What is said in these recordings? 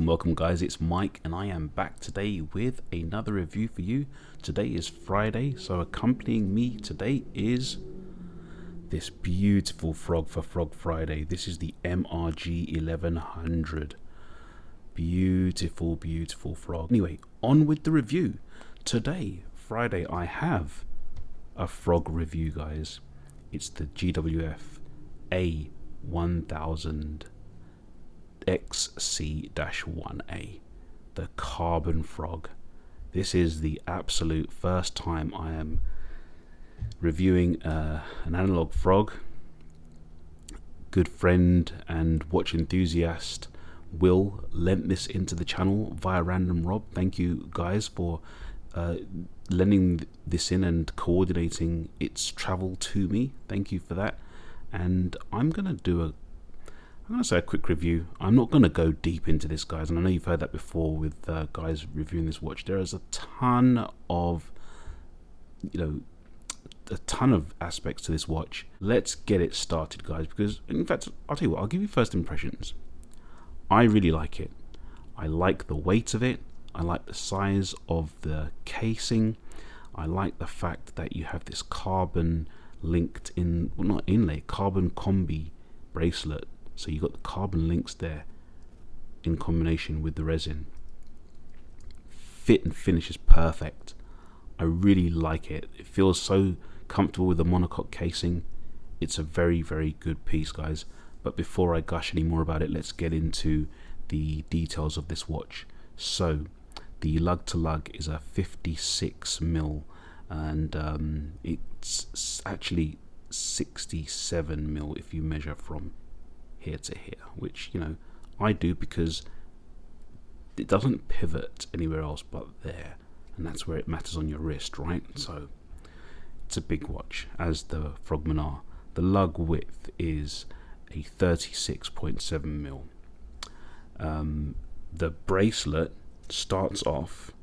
Welcome guys, it's Mike and I am back today with another review for you. Today is Friday, so accompanying me today is this beautiful frog for Frog Friday. This is the MRG-1100. Beautiful, beautiful frog. Anyway, on with the review. Today, Friday, I have a frog review, guys. It's the GWF-A1000XC-1A, the carbon frog. This is the absolute first time I am reviewing an analog frog. Good friend and watch enthusiast Will lent this into the channel via Random Rob. Thank you guys for lending this in and coordinating its travel to me. Thank you for that. And I'm gonna say a quick review. I'm not gonna go deep into this, guys, and I know you've heard that before with guys reviewing this watch. There is a ton of aspects to this watch. Let's get it started, guys, because in fact I'll tell you what, I'll give you first impressions. I really like it. I like the weight of it. I like the size of the casing. I like the fact that you have this carbon linked in, well, not inlay, carbon combi bracelet. So you got the carbon links there in combination with the resin. Fit and finish is perfect. I really like it. It feels so comfortable with the monocoque casing. It's a very, very good piece, guys. But before I gush any more about it, let's get into the details of this watch. So the lug to lug is a 56mm, and it's actually 67mm if you measure from here to here, which, you know, I do because it doesn't pivot anywhere else but there, and that's where it matters on your wrist, right? So it's a big watch, as the Frogman are. The lug width is a 36.7mm. The bracelet starts off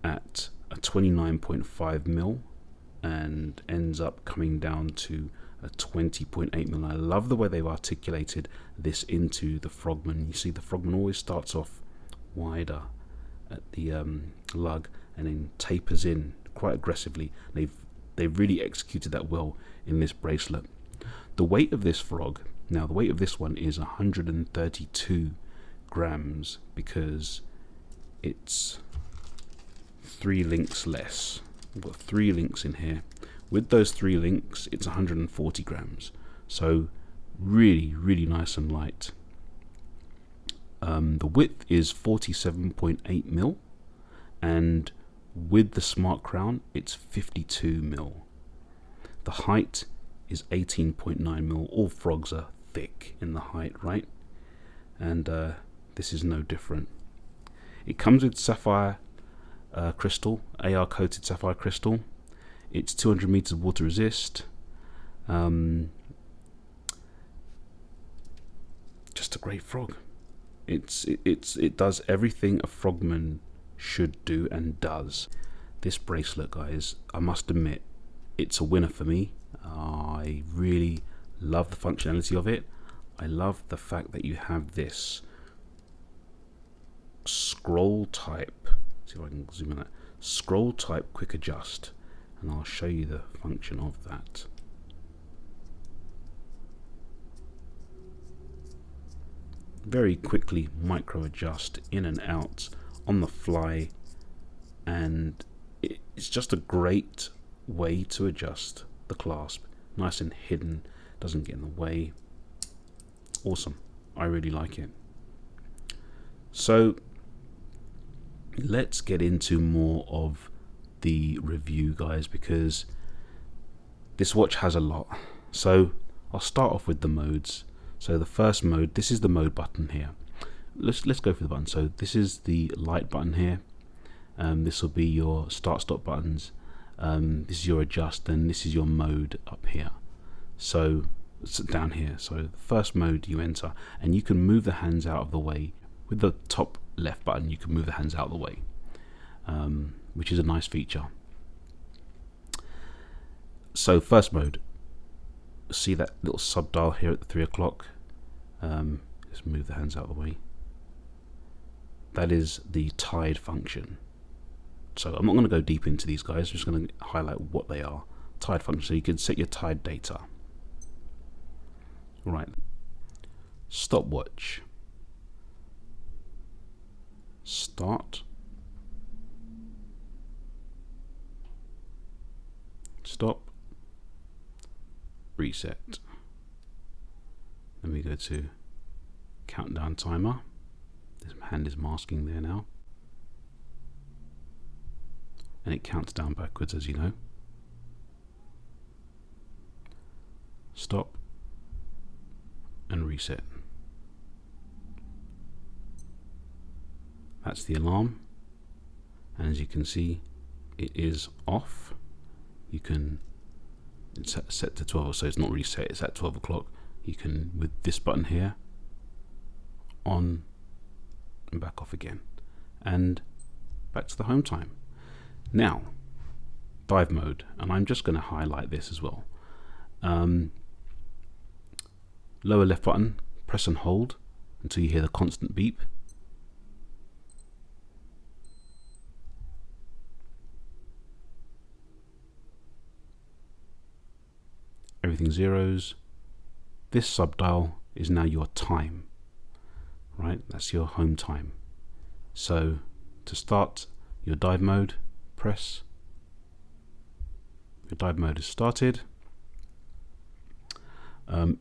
at a 29.5mm and ends up coming down to a 20.8mm. I love the way they've articulated this into the Frogman. You see the Frogman always starts off wider at the lug and then tapers in quite aggressively. They've really executed that well in this bracelet. The weight of this frog, now the weight of this one is 132 grams because it's 3 links less. We've got 3 links in here. With those 3 links, it's 140 grams. So really, really nice and light. The width is 47.8mm, and with the smart crown, it's 52mm. The height is 18.9mm. All frogs are thick in the height, right? And this is no different. It comes with sapphire crystal, AR coated sapphire crystal. It's 200 meters water resist. Just a great frog. It does everything a Frogman should do and does. This bracelet, guys, I must admit, it's a winner for me. I really love the functionality of it. I love the fact that you have this scroll type. See if I can zoom in that. Scroll type quick adjust, and I'll show you the function of that. Very quickly micro adjust in and out on the fly, and it's just a great way to adjust the clasp. Nice and hidden, doesn't get in the way. Awesome. I really like it. So let's get into more of the review, guys, because this watch has a lot. So I'll start off with the modes. So the first mode, this is the mode button here. Let's go for the button. So this is the light button here. This will be your start stop buttons. This is your adjust, and this is your mode up here. So it's down here. So the first mode you enter, and you can move the hands out of the way. With the top left button, you can move the hands out of the way, which is a nice feature. So first mode, see that little sub dial here at the 3 o'clock. Just move the hands out of the way. that is the tide function. So I'm not going to go deep into these guys, I'm just going to highlight what they are. Tide function, so you can set your tide data. Right, stopwatch, start, stop, reset. Then we go to countdown timer. This hand is masking there now, and it counts down backwards, as you know. Stop and reset. That's the alarm, and as you can see, it is off. You can, it's set to 12, so it's not reset, it's at 12 o'clock. You can, with this button here, on and back off again, and back to the home time. Now, dive mode, and I'm just going to highlight this as well. Lower left button, press and hold until you hear the constant beep. Everything zeros. This subdial is now your time, right? That's your home time. So to start your dive mode, press. Your dive mode is started.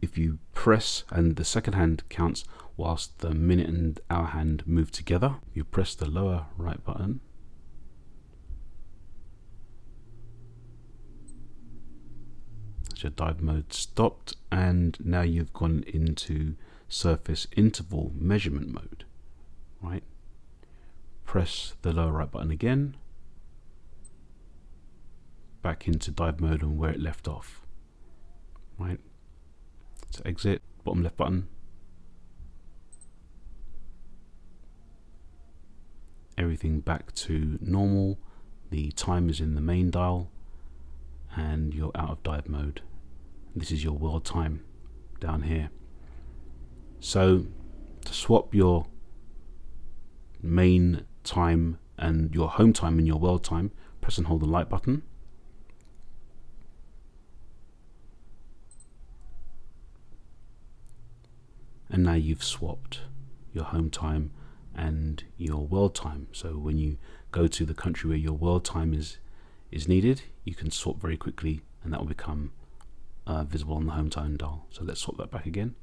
If you press and the second hand counts whilst the minute and hour hand move together, you press the lower right button. That's your dive mode stopped, and now you've gone into surface interval measurement mode, right? Press the lower right button again, back into dive mode and where it left off, right? To exit, bottom left button. Everything back to normal. The time is in the main dial, and you're out of dive mode. This is your world time down here. So to swap your main time and your home time and your world time, press and hold the light button. And now you've swapped your home time and your world time. So when you go to the country where your world time is needed, you can swap very quickly, and that will become visible on the home time dial. So let's swap that back again.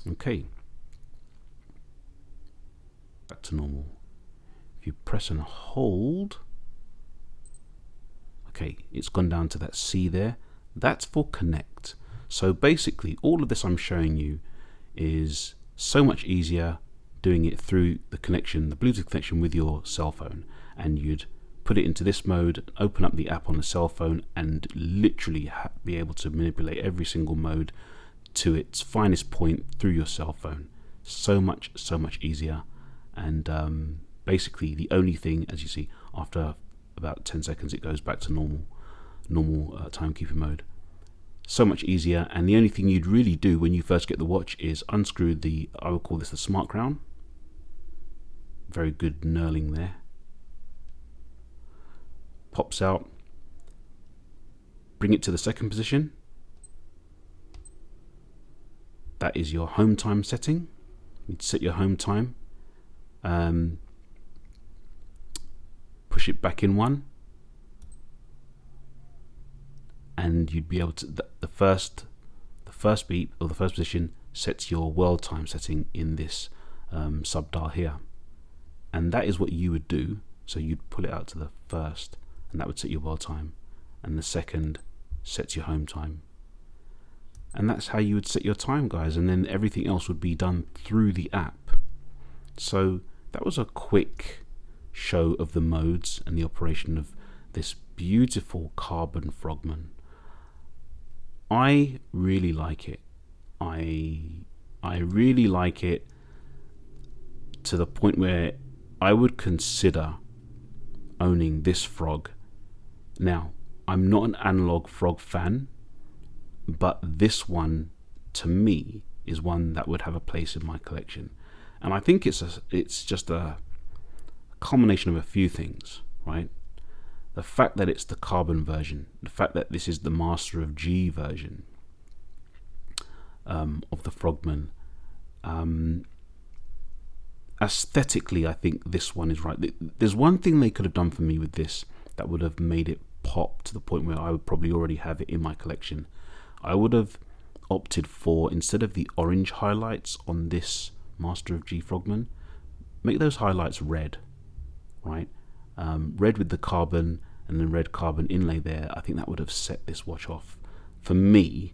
Okay, back to normal. If you press and hold, okay, it's gone down to that C there. That's for connect. So basically all of this I'm showing you is so much easier doing it through the connection, the Bluetooth connection with your cell phone, and you'd put it into this mode, open up the app on the cell phone, and literally be able to manipulate every single mode to its finest point through your cell phone. So much easier. And basically the only thing, as you see, after about 10 seconds it goes back to normal timekeeping mode. So much easier, and the only thing you'd really do when you first get the watch is unscrew the, I would call this the smart crown. Very good knurling there. Pops out. Bring it to the second position. That is your home time setting. You'd set your home time. Push it back in one, and you'd be able to, the first beep or the first position sets your world time setting in this subdial here, and that is what you would do. So you'd pull it out to the first, and that would set your world time, and the second sets your home time, and that's how you would set your time, guys. And then everything else would be done through the app. So that was a quick show of the modes and the operation of this beautiful carbon Frogman. I really like it. I really like it to the point where I would consider owning this frog. Now, I'm not an analog frog fan, but this one to me, is one that would have a place in my collection. And I think it's just a combination of a few things, right? The fact that it's the carbon version, the fact that this is the Master of G version of the Frogman. Aesthetically, I think this one is right. There's one thing they could have done for me with this that would have made it pop to the point where I would probably already have it in my collection. I would have opted for, instead of the orange highlights on this Master of G Frogman, make those highlights red, right? Red with the carbon and then red carbon inlay there. I think that would have set this watch off for me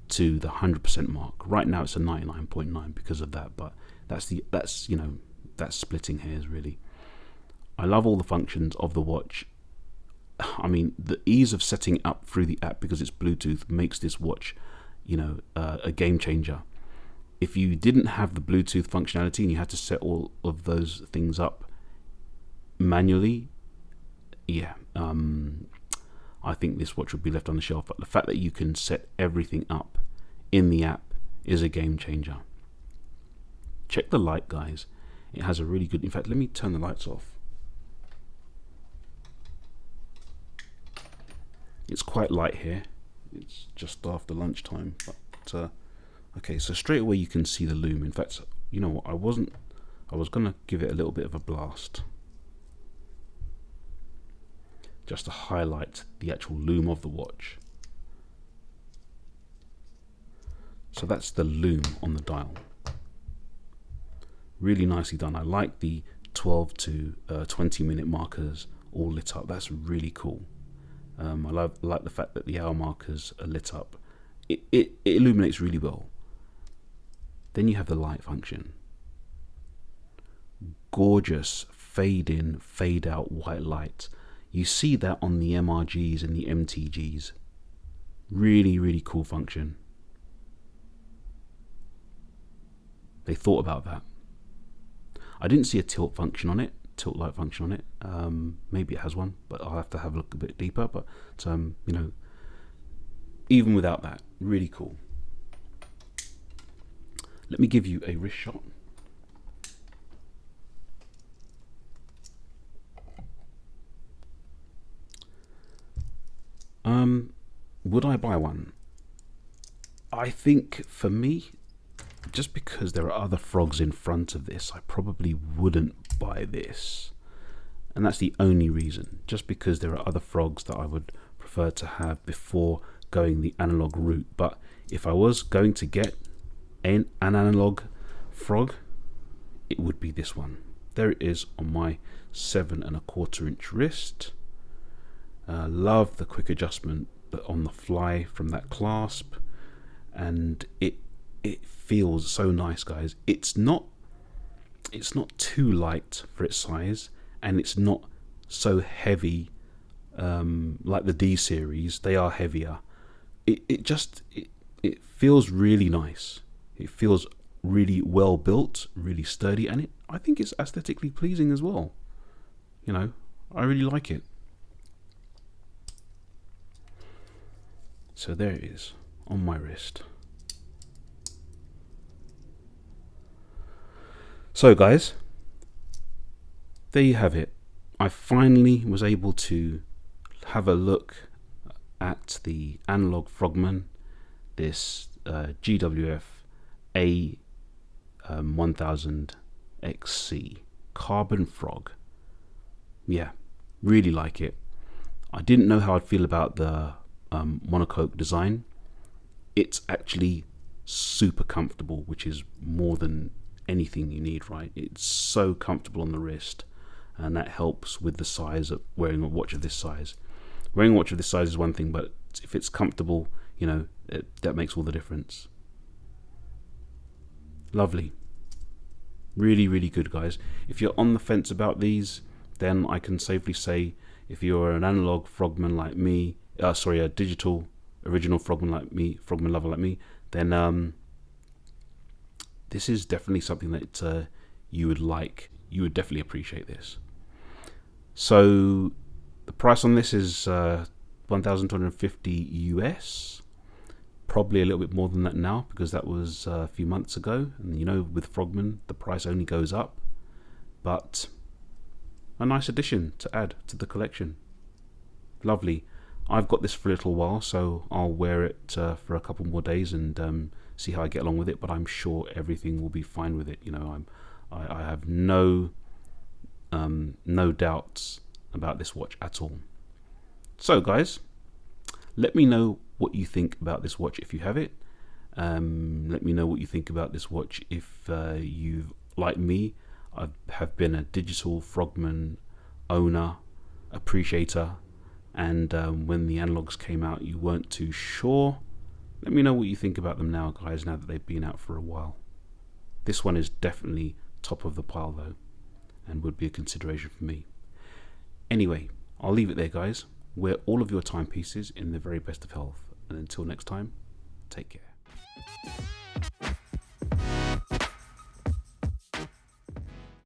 to the 100% mark. Right now it's a 99.9 because of that, but that's splitting hairs really. I love all the functions of the watch. I mean, the ease of setting it up through the app because it's Bluetooth makes this watch, a game changer. If you didn't have the Bluetooth functionality and you had to set all of those things up manually, I think this watch would be left on the shelf. But the fact that you can set everything up in the app is a game changer. Check the light, guys. It has a really good, in fact, let me turn the lights off. It's quite light here. It's just after lunchtime, but okay, so straight away you can see the Lume. In fact, you know what, I was gonna give it a little bit of a blast just to highlight the actual Lume of the watch. So that's the Lume on the dial. Really nicely done. I like the 12 to 20 minute markers all lit up. That's really cool. I like the fact that the hour markers are lit up. It illuminates really well. Then you have the light function. Gorgeous fade in, fade out white light. You see that on the MRGs and the MTGs. Really, really cool function. They thought about that. I didn't see a tilt function on it, tilt light function on it. Maybe it has one, but I'll have to have a look a bit deeper. But even without that, really cool. Let me give you a wrist shot. Would I buy one? I think for me, just because there are other frogs in front of this, I probably wouldn't buy this. And that's the only reason, just because there are other frogs that I would prefer to have before going the analog route. But if I was going to get an analog frog, it would be this one. There it is on my 7¼ inch wrist. Love the quick adjustment on the fly from that clasp, and it feels so nice, guys. It's not too light for its size, and it's not so heavy like the D series. They are heavier. It feels really nice. It feels really well built, really sturdy, and I think it's aesthetically pleasing as well. I really like it. So there it is on my wrist. So guys, there you have it. I finally was able to have a look at the analog Frogman, this GWF-A1000XC carbon frog. Yeah, really like it. I didn't know how I'd feel about the monocoque design. It's actually super comfortable, which is more than anything you need, right? It's so comfortable on the wrist, and that helps with the size of wearing a watch of this size. Wearing a watch of this size is one thing, but if it's comfortable, that makes all the difference. Lovely. Really, really good, guys. If you're on the fence about these, then I can safely say, if you're an analog Frogman like me, a digital original Frogman like me, Frogman lover like me, then this is definitely something that you would like. You would definitely appreciate this. So the price on this is $1,250 US. Probably a little bit more than that now, because that was a few months ago, and you know, with Frogman the price only goes up. But a nice addition to add to the collection. Lovely. I've got this for a little while, so I'll wear it for a couple more days and see how I get along with it, but I'm sure everything will be fine with it. You know, I have no doubts about this watch at all. So guys, let me know what you think about this watch if you have it. Let me know what you think about this watch if you've, like me, I have been a digital Frogman owner, appreciator, and when the analogs came out you weren't too sure. Let me know what you think about them now, guys, now that they've been out for a while. This one is definitely top of the pile though, and would be a consideration for me. Anyway, I'll leave it there, guys. Wear all of your timepieces in the very best of health, and until next time, take care.